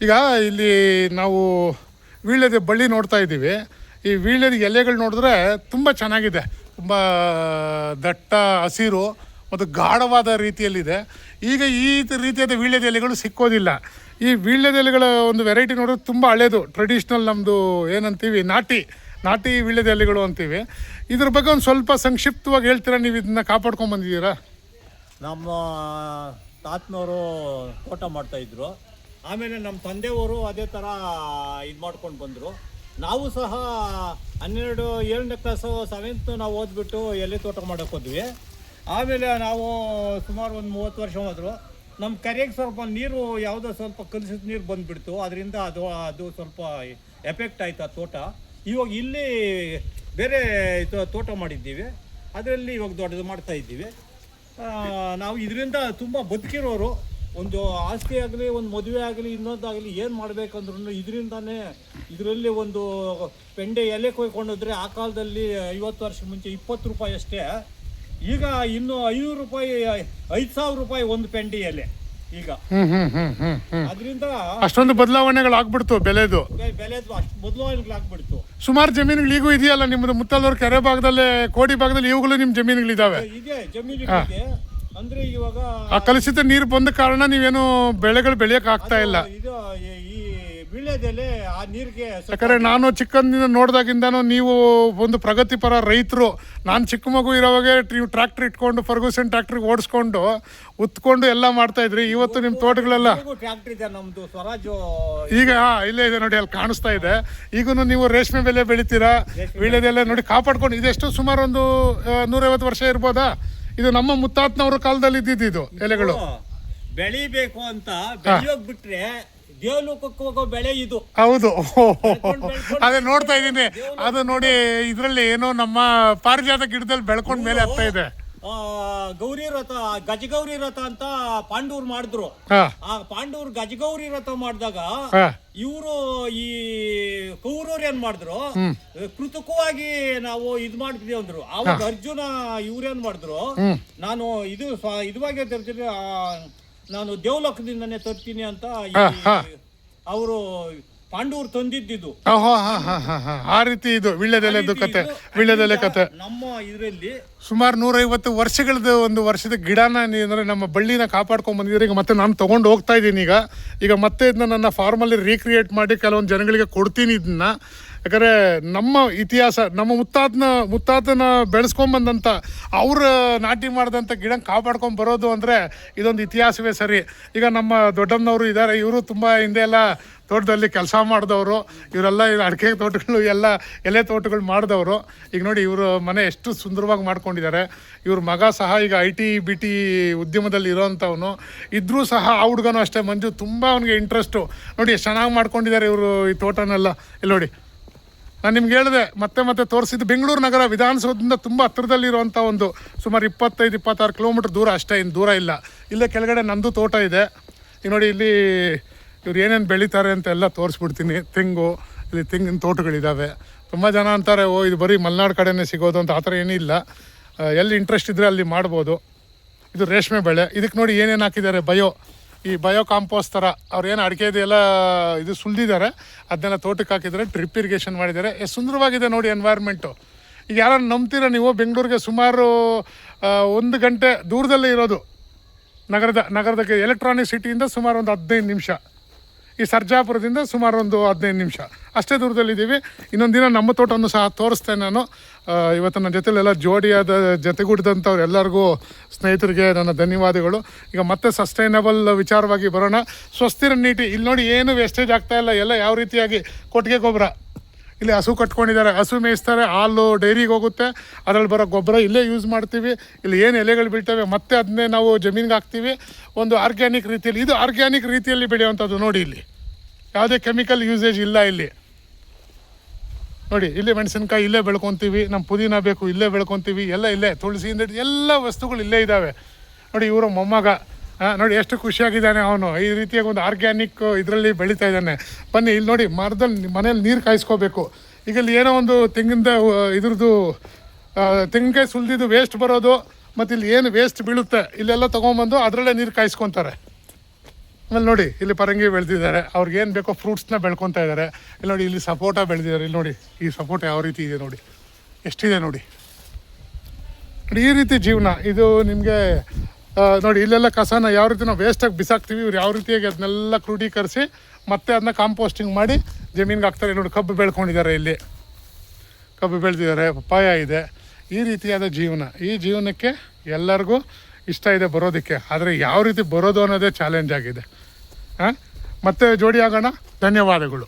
ಈಗ ಇಲ್ಲಿ ನಾವು ವೀಳ್ಯದ ಬಳ್ಳಿ ನೋಡ್ತಾ ಇದ್ದೀವಿ. ಈ ವೀಳ್ಯದ ಎಲೆಗಳು ನೋಡಿದ್ರೆ ತುಂಬ ಚೆನ್ನಾಗಿದೆ, ತುಂಬ ದಟ್ಟ ಹಸಿರು ಮತ್ತು ಗಾಢವಾದ ರೀತಿಯಲ್ಲಿದೆ. ಈಗ ಈ ರೀತಿಯಾದ ವೀಳ್ಯದ ಎಲೆಗಳು ಸಿಕ್ಕೋದಿಲ್ಲ. ಈ ವೀಳ್ಯದ ಎಲೆಗಳ ಒಂದು ವೆರೈಟಿ ನೋಡಿದ್ರೆ ತುಂಬ ಹಳೇದು, ಟ್ರೆಡಿಷ್ನಲ್ ನಮ್ಮದು ಏನಂತೀವಿ ನಾಟಿ ವೀಳ್ಯದ ಎಲೆಗಳು ಅಂತೀವಿ. ಇದ್ರ ಬಗ್ಗೆ ಒಂದು ಸ್ವಲ್ಪ ಸಂಕ್ಷಿಪ್ತವಾಗಿ ಹೇಳ್ತೀರಾ? ನೀವು ಇದನ್ನ ಕಾಪಾಡ್ಕೊಂಬಂದಿದ್ದೀರಾ? ನಮ್ಮ ತಾತನವರು ತೋಟ ಮಾಡ್ತಾಯಿದ್ರು. ಆಮೇಲೆ ನಮ್ಮ ತಂದೆಯವರು ಅದೇ ಥರ ಇದು ಮಾಡ್ಕೊಂಡು ಬಂದರು. ನಾವು ಸಹ 7ನೇ ಕ್ಲಾಸು 7th ನಾವು ಓದ್ಬಿಟ್ಟು ಎಲೆ ತೋಟ ಮಾಡೋಕೆ ಹೋದ್ವಿ. ಆಮೇಲೆ ನಾವು ಸುಮಾರು ಒಂದು 30 ವರ್ಷ ಹೋದರು. ನಮ್ಮ ಕೆರೆಗೆ ಸ್ವಲ್ಪ ನೀರು ಯಾವುದೋ ಸ್ವಲ್ಪ ಕಲುಷಿತ ನೀರು ಬಂದುಬಿಡ್ತು. ಅದರಿಂದ ಅದು ಸ್ವಲ್ಪ ಎಫೆಕ್ಟ್ ಆಯಿತು ಆ ತೋಟ. ಇವಾಗ ಇಲ್ಲಿ ಬೇರೆ ತೋಟ ಮಾಡಿದ್ದೀವಿ, ಅದರಲ್ಲಿ ಇವಾಗ ದೊಡ್ಡದು ಮಾಡ್ತಾಯಿದ್ದೀವಿ. ನಾವು ಇದರಿಂದ ತುಂಬ ಬದುಕಿರೋರು. ಒಂದು ಆಸ್ತಿ ಆಗಲಿ, ಒಂದು ಮದುವೆ ಆಗಲಿ, ಇನ್ನೊಂದಾಗಲಿ ಏನು ಮಾಡಬೇಕಂದ್ರೂ ಇದರಲ್ಲಿ ಒಂದು ಪೆಂಡೆ ಎಲೆ ಕೊಯ್ಕೊಂಡೋದ್ರೆ ಆ ಕಾಲದಲ್ಲಿ 50 ವರ್ಷ ಮುಂಚೆ 20 ರೂಪಾಯಿ ಅಷ್ಟೇ. ಈಗ ಇನ್ನು 500 ರೂಪಾಯಿ, 5,000 ರೂಪಾಯಿ ಒಂದು ಪೆಂಡೆ ಎಲೆ ಈಗ. ಅದರಿಂದ ಅಷ್ಟೊಂದು ಬದಲಾವಣೆಗಳಾಗ್ಬಿಡ್ತು, ಬೆಲೆದು ಅಷ್ಟು ಬದಲಾವಣೆಗಳಾಗ್ಬಿಡ್ತು. ಸುಮಾರು ಜಮೀನುಗಳು ಇದೆಯಲ್ಲ ನಿಮ್ಮದು ಮುತ್ತಲ್ದವ್ರ ಕೆರೆ ಭಾಗದಲ್ಲಿ, ಕೋಡಿ ಭಾಗದಲ್ಲಿ ಇವುಗಳು ನಿಮ್ಮ ಜಮೀನುಗಳಿದ್ದಾವೆ? ಇದೆ ಜಮೀನುಗಳಿಗೆ. ಅಂದ್ರೆ ಇವಾಗ ಆ ಕಲುಷಿತ ನೀರು ಬಂದ ಕಾರಣ ನೀವೇನು ಬೆಳೆಗಳು ಬೆಳೆಯಕ್ಕೆ ಆಗ್ತಾ ಇಲ್ಲ. ಇದು ಈ ವೀಳ್ಯದೆಲೆ ಆ ನೀರಿಗೆ, ಯಾಕಂದ್ರೆ ನಾನು ಚಿಕ್ಕಂದಿನ ನೋಡಿದಾಗಿಂದನೂ ನೀವು ಒಂದು ಪ್ರಗತಿಪರ ರೈತರು. ನಾನು ಚಿಕ್ಕ ಮಗು ಇರೋವಾಗೆ ನೀವು ಟ್ರ್ಯಾಕ್ಟರ್ ಇಟ್ಕೊಂಡು ಫರ್ಗೂಸನ್ ಟ್ರ್ಯಾಕ್ಟರ್ಗೆ ಓಡಿಸ್ಕೊಂಡು ಉತ್ಕೊಂಡು ಎಲ್ಲ ಮಾಡ್ತಾ ಇದ್ರಿ. ಇವತ್ತು ನಿಮ್ಮ ತೋಟಗಳೆಲ್ಲ ಟ್ರ್ಯಾಕ್ಟರ್ ಇದೆ ನಮ್ದು ಸ್ವರಾಜ್. ಈಗ ಇಲ್ಲೇ ಇದೆ ನೋಡಿ, ಅಲ್ಲಿ ಕಾಣಿಸ್ತಾ ಇದೆ. ಈಗೂ ನೀವು ರೇಷ್ಮೆ ಬೆಲೆ ಬೆಳಿತೀರಾ, ವೀಳ್ಯದೆಲೆ ನೋಡಿ ಕಾಪಾಡ್ಕೊಂಡು. ಇದೆಷ್ಟು ಸುಮಾರು ಒಂದು 150 ವರ್ಷ ಇರ್ಬೋದಾ? ಇದು ನಮ್ಮ ಮುತ್ತಾತನವ್ರ ಕಾಲದಲ್ಲಿ ಇದ್ದಿದ್ದು ಎಲೆಗಳು. ಬೆಳಿಬೇಕು ಅಂತ ಬೆಳೆಯೋಗ್ ಬಿಟ್ರೆ ದೇವಲೋಕಕ್ಕೆ ಹೋಗೋ ಬೆಳೆ ಇದು. ಹೌದು, ಅದೇ ನೋಡ್ತಾ ಇದ್ದೀನಿ. ಅದು ನೋಡಿ, ಇದರಲ್ಲಿ ಏನೋ ನಮ್ಮ ಪಾರಿಜಾತ ಗಿಡದಲ್ಲಿ ಬೆಳ್ಕೊಂಡ್ ಮೇಲೆ ಹತ್ತಾ ಇದೆ. ಗೌರಿ ರಥ, ಗಜಗೌರಿ ರಥ ಅಂತ ಪಾಂಡವ್ರು ಮಾಡಿದ್ರು. ಆ ಪಾಂಡವ್ರು ಗಜಗೌರಿ ರಥ ಮಾಡಿದಾಗ ಇವರು ಈ ಕೌರವ್ರು ಏನ್ ಮಾಡಿದ್ರು, ಕೃತಕವಾಗಿ ನಾವು ಇದ್ ಮಾಡ್ತೀವಿ ಅಂದ್ರು. ಅವಾಗ ಅರ್ಜುನ ಇವ್ರೇನ್ ಮಾಡಿದ್ರು, ನಾನು ಇದುವಾಗಿ ತರ್ತೀನಿ, ನಾನು ದೇವಲೋಕದಿಂದನೇ ತರ್ತೀನಿ ಅಂತ ಅವರು ಪಾಂಡವರು ತಂದಿದ್ದು. ಆ ರೀತಿ ಇದು ವೀಳ್ಯದೆಲೆದು ಕತೆ, ವೀಳ್ಯದೆಲೆ ಕತೆ. ನಮ್ಮ ಇದರಲ್ಲಿ ಸುಮಾರು 150 ವರ್ಷಗಳದ್ದು ಒಂದು ವರ್ಷದ ಗಿಡನ ಅಂದರೆ ನಮ್ಮ ಬಳ್ಳಿನ ಕಾಪಾಡ್ಕೊಂಡು ಬಂದಿದ್ರೆ. ಈಗ ಮತ್ತೆ ನಾನು ತೊಗೊಂಡು ಹೋಗ್ತಾ ಇದ್ದೀನಿ. ಈಗ ಮತ್ತೆ ಇದನ್ನ ನನ್ನ ಫಾರ್ಮಲ್ಲಿ ರೀಕ್ರಿಯೇಟ್ ಮಾಡಿ ಕೆಲವೊಂದು ಜನಗಳಿಗೆ ಕೊಡ್ತೀನಿ ಇದನ್ನ. ಯಾಕಂದರೆ ನಮ್ಮ ಇತಿಹಾಸ, ನಮ್ಮ ಮುತ್ತಾತನ ಬೆಳೆಸ್ಕೊಂಬಂದಂಥ, ಅವ್ರ ನಾಟಿ ಮಾಡಿದಂಥ ಗಿಡ ಕಾಪಾಡ್ಕೊಂಡು ಬರೋದು ಅಂದರೆ ಇದೊಂದು ಇತಿಹಾಸವೇ ಸರಿ. ಈಗ ನಮ್ಮ ದೊಡ್ಡಮ್ಮನವರು ಇದ್ದಾರೆ, ಇವರು ತುಂಬ ಹಿಂದೆ ಎಲ್ಲ ತೋಟದಲ್ಲಿ ಕೆಲಸ ಮಾಡಿದವರು. ಇವರೆಲ್ಲ ಅಡಿಕೆ ತೋಟಗಳು ಎಲ್ಲ ಎಲೆ ತೋಟಗಳು ಮಾಡಿದವರು. ಈಗ ನೋಡಿ ಇವರು ಮನೆ ಎಷ್ಟು ಸುಂದರವಾಗಿ ಮಾಡ್ಕೊಂಡಿದ್ದಾರೆ. ಇವ್ರ ಮಗ ಸಹ ಈಗ IT ಉದ್ಯಮದಲ್ಲಿ ಇರೋವಂಥವನು ಇದ್ರೂ ಸಹ. ಆ ಹುಡುಗನೂ ಅಷ್ಟೇ, ಮಂಜು, ತುಂಬ ಅವನಿಗೆ ಇಂಟ್ರೆಸ್ಟು. ನೋಡಿ ಎಷ್ಟು ಚೆನ್ನಾಗಿ ಮಾಡ್ಕೊಂಡಿದ್ದಾರೆ ಇವರು ಈ ತೋಟನೆಲ್ಲ. ಇಲ್ಲಿ ನೋಡಿ, ನಾನು ನಿಮ್ಗೆ ಹೇಳಿದೆ, ಮತ್ತೆ ತೋರಿಸಿದ್ದು ಬೆಂಗಳೂರು ನಗರ ವಿಧಾನಸೌಧದಿಂದ ತುಂಬ ಹತ್ತಿರದಲ್ಲಿರುವಂಥ ಒಂದು ಸುಮಾರು 25-26 ಕಿಲೋಮೀಟ್ರ್ ದೂರ ಅಷ್ಟೇ, ಇನ್ನು ದೂರ ಇಲ್ಲ. ಇಲ್ಲೇ ಕೆಳಗಡೆ ನಂದು ತೋಟ ಇದೆ. ಈಗ ನೋಡಿ, ಇಲ್ಲಿ ಇವ್ರು ಏನೇನು ಬೆಳೀತಾರೆ ಅಂತ ಎಲ್ಲ ತೋರಿಸ್ಬಿಡ್ತೀನಿ. ಇಲ್ಲಿ ತೆಂಗಿನ ತೋಟಗಳಿದ್ದಾವೆ. ತುಂಬ ಜನ ಅಂತಾರೆ, ಇದು ಬರೀ ಮಲೆನಾಡು ಕಡೆನೇ ಸಿಗೋದು ಅಂತ. ಆ ಥರ ಏನಿಲ್ಲ, ಎಲ್ಲಿ ಇಂಟ್ರೆಸ್ಟ್ ಇದ್ದರೆ ಅಲ್ಲಿ ಮಾಡ್ಬೋದು. ಇದು ರೇಷ್ಮೆ ಬೆಳೆ. ಇದಕ್ಕೆ ನೋಡಿ ಏನೇನು ಹಾಕಿದ್ದಾರೆ, ಈ ಬಯೋ ಕಾಂಪೋಸ್ಟ್ ಥರ. ಅವ್ರೇನು ಅಡಿಕೆ ಇದೆಲ್ಲ ಇದು ಸುಲಿದಿದ್ದಾರೆ, ಅದನ್ನೆಲ್ಲ ತೋಟಕ್ಕೆ ಹಾಕಿದ್ದಾರೆ, ಡ್ರಿಪ್ ಇರಿಗೇಷನ್ ಮಾಡಿದ್ದಾರೆ. ಎಷ್ಟು ಸುಂದರವಾಗಿದೆ ನೋಡಿ ಎನ್ವೈರ್ಮೆಂಟು. ಈಗ ಯಾರನ್ನು ನಂಬ್ತೀರಾ ನೀವು? ಬೆಂಗಳೂರಿಗೆ ಸುಮಾರು 1 ಗಂಟೆ ದೂರದಲ್ಲೇ ಇರೋದು ನಗರದಕ್ಕೆ. ಎಲೆಕ್ಟ್ರಾನಿಕ್ ಸಿಟಿಯಿಂದ ಸುಮಾರು ಒಂದು 15 ನಿಮಿಷ. ಈ ಸರ್ಜಾಪುರದಿಂದ ಸುಮಾರು ಒಂದು 15 ನಿಮಿಷ ಅಷ್ಟೇ ದೂರದಲ್ಲಿದ್ದೀವಿ. ಇನ್ನೊಂದು ದಿನ ನಮ್ಮ ತೋಟವನ್ನು ಸಹ ತೋರಿಸ್ತೇನೆ ನಾನು. ಇವತ್ತು ನನ್ನ ಜೊತೆಲೆಲ್ಲ ಜೊತೆಗೂಡಿದಂಥವ್ರು ಎಲ್ಲರಿಗೂ, ಸ್ನೇಹಿತರಿಗೆ ನನ್ನ ಧನ್ಯವಾದಗಳು. ಈಗ ಮತ್ತೆ ಸಸ್ಟೈನಬಲ್ ವಿಚಾರವಾಗಿ ಬರೋಣ. ಸ್ವಸ್ತಿರ ನೀತಿ. ಇಲ್ಲಿ ನೋಡಿ, ಏನು ವೇಸ್ಟೇಜ್ ಆಗ್ತಾಯಿಲ್ಲ. ಎಲ್ಲ ಯಾವ ರೀತಿಯಾಗಿ ಕೊಟ್ಟಿಗೆ ಗೊಬ್ಬರ. ಇಲ್ಲಿ ಹಸು ಕಟ್ಕೊಂಡಿದ್ದಾರೆ, ಹಸು ಮೇಯಿಸ್ತಾರೆ, ಹಾಲು ಡೈರಿಗೆ ಹೋಗುತ್ತೆ, ಅದರಲ್ಲಿ ಬರೋ ಗೊಬ್ಬರ ಇಲ್ಲೇ ಯೂಸ್ ಮಾಡ್ತೀವಿ. ಇಲ್ಲಿ ಏನು ಎಲೆಗಳು ಬೀಳ್ತವೆ ಮತ್ತೆ ಅದನ್ನೇ ನಾವು ಜಮೀನಿಗೆ ಹಾಕ್ತೀವಿ, ಒಂದು ಆರ್ಗ್ಯಾನಿಕ್ ರೀತಿಯಲ್ಲಿ. ಇದು ಆರ್ಗ್ಯಾನಿಕ್ ರೀತಿಯಲ್ಲಿ ಬೆಳೆಯುವಂಥದ್ದು. ನೋಡಿ, ಇಲ್ಲಿ ಯಾವುದೇ ಕೆಮಿಕಲ್ ಯೂಸೇಜ್ ಇಲ್ಲ. ಇಲ್ಲಿ ನೋಡಿ, ಇಲ್ಲೇ ಮೆಣಸಿನ್ಕಾಯಿ ಇಲ್ಲೇ ಬೆಳ್ಕೊತೀವಿ, ನಮ್ಮ ಪುದೀನ ಬೇಕು ಇಲ್ಲೇ ಬೆಳ್ಕೊತೀವಿ, ಎಲ್ಲ ಇಲ್ಲೇ, ತುಳಸಿಯಿಂದ ಎಲ್ಲ ವಸ್ತುಗಳು ಇಲ್ಲೇ ಇದ್ದಾವೆ. ನೋಡಿ, ಇವರು ಮೊಮ್ಮಗ ನೋಡಿ ಎಷ್ಟು ಖುಷಿಯಾಗಿದ್ದಾನೆ ಅವನು. ಈ ರೀತಿಯಾಗಿ ಒಂದು ಆರ್ಗ್ಯಾನಿಕ್ ಇದರಲ್ಲಿ ಬೆಳೀತಾ ಇದ್ದಾನೆ. ಬನ್ನಿ, ಇಲ್ಲಿ ನೋಡಿ, ಮರದಲ್ಲಿ ಮನೇಲಿ ನೀರು ಕಾಯಿಸ್ಕೋಬೇಕು. ಈಗ ಇಲ್ಲಿ ಏನೋ ಒಂದು ತೆಂಗಿನ ಇದ್ರದ್ದು ತೆಂಗಿನಕಾಯಿ ಸುಲಿದಿದ್ದು ವೇಸ್ಟ್ ಬರೋದು, ಮತ್ತು ಇಲ್ಲಿ ಏನು ವೇಸ್ಟ್ ಬೀಳುತ್ತೆ ಇಲ್ಲೆಲ್ಲ ತೊಗೊಂಬಂದು ಅದರಲ್ಲೇ ನೀರು ಕಾಯಿಸ್ಕೊತಾರೆ. ಆಮೇಲೆ ನೋಡಿ ಇಲ್ಲಿ ಪರಂಗಿ ಬೆಳೆದಿದ್ದಾರೆ, ಅವ್ರಿಗೆ ಏನು ಬೇಕೋ ಫ್ರೂಟ್ಸ್ನ ಬೆಳ್ಕೊತಾ ಇದ್ದಾರೆ. ಇಲ್ಲಿ ನೋಡಿ ಇಲ್ಲಿ ಸಪೋಟ ಬೆಳೆದಿದ್ದಾರೆ, ಇಲ್ಲಿ ನೋಡಿ ಈ ಸಪೋಟ ಯಾವ ರೀತಿ ಇದೆ ನೋಡಿ, ಎಷ್ಟಿದೆ ನೋಡಿ. ನೋಡಿ ಈ ರೀತಿ ಜೀವನ ಇದು ನಿಮಗೆ. ನೋಡಿ ಇಲ್ಲೆಲ್ಲ ಕಸನ ಯಾವ ರೀತಿ ನಾವು ವೇಸ್ಟಾಗಿ ಬಿಸಾಕ್ತೀವಿ, ಇವ್ರು ಯಾವ ರೀತಿಯಾಗಿ ಅದನ್ನೆಲ್ಲ ಕ್ರೋಢೀಕರಿಸಿ ಮತ್ತೆ ಅದನ್ನ ಕಾಂಪೋಸ್ಟಿಂಗ್ ಮಾಡಿ ಜಮೀನಿಗೆ ಹಾಕ್ತಾರೆ. ನೋಡಿ ಕಬ್ಬು ಬೆಳ್ಕೊಂಡಿದ್ದಾರೆ, ಇಲ್ಲಿ ಕಬ್ಬು ಬೆಳೆದಿದ್ದಾರೆ, ಪಪ್ಪಾಯ ಇದೆ. ಈ ರೀತಿಯಾದ ಜೀವನ, ಈ ಜೀವನಕ್ಕೆ ಎಲ್ಲರಿಗೂ ಇಷ್ಟ ಇದೆ ಬರೋದಕ್ಕೆ. ಆದರೆ ಯಾವ ರೀತಿ ಬರೋದು ಅನ್ನೋದೇ ಚಾಲೆಂಜ್ ಆಗಿದೆ. ಮತ್ತೆ ಜೋಡಿ ಆಗೋಣ. ಧನ್ಯವಾದಗಳು.